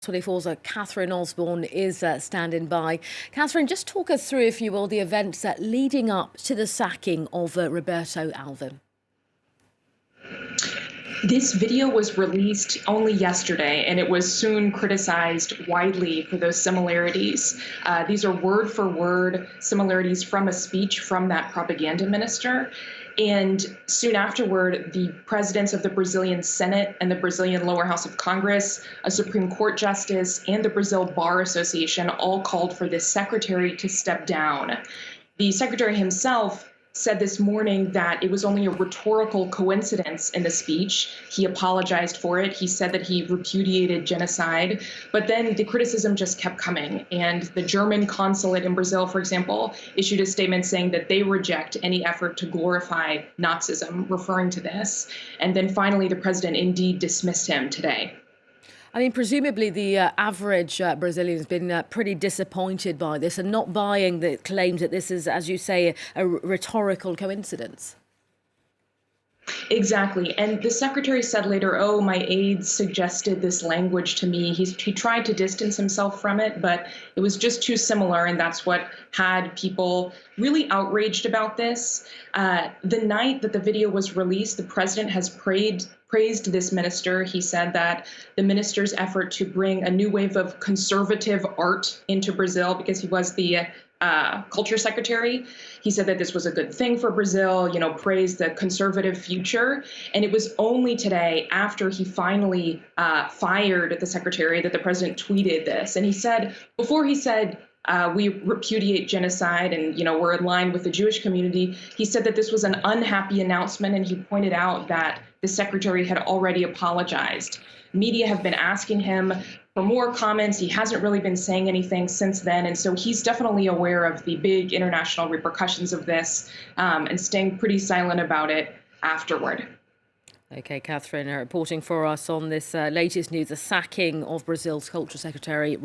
24's Catherine Osborne is standing by. Catherine, just talk us through, if you will, the events leading up to the sacking of Roberto Alvim. This video was released only yesterday, and it was soon criticized widely for those similarities. These are word-for-word similarities from a speech from that propaganda minister. And soon afterward, the presidents of the Brazilian Senate and the Brazilian lower house of Congress, a Supreme Court justice, and the Brazil Bar Association all called for this secretary to step down. The secretary himself said this morning that it was only a rhetorical coincidence in the speech. He apologized for it. He said that he repudiated genocide, but then the criticism just kept coming. And the German consulate in Brazil, for example, issued a statement saying that they reject any effort to glorify Nazism, referring to this. And then finally, the president indeed dismissed him today. I mean, presumably the average Brazilian has been pretty disappointed by this and not buying the claims that this is, as you say, a rhetorical coincidence. Exactly. And the secretary said later, oh, my aides suggested this language to me. He tried to distance himself from it, but it was just too similar. And that's what had people really outraged about this. The night that the video was released, the president has praised this minister. He said that the minister's effort to bring a new wave of conservative art into Brazil, because he was the culture secretary. He said that this was a good thing for Brazil, praised the conservative future. And it was only today, after he finally fired the secretary, that the president tweeted this. And he said, before he said, we repudiate genocide and, we're in line with the Jewish community, he said that this was an unhappy announcement. And he pointed out that the secretary had already apologized. Media have been asking him for more comments. He hasn't really been saying anything since then. And so he's definitely aware of the big international repercussions of this and staying pretty silent about it afterward. OK, Catherine, reporting for us on this latest news, the sacking of Brazil's culture secretary.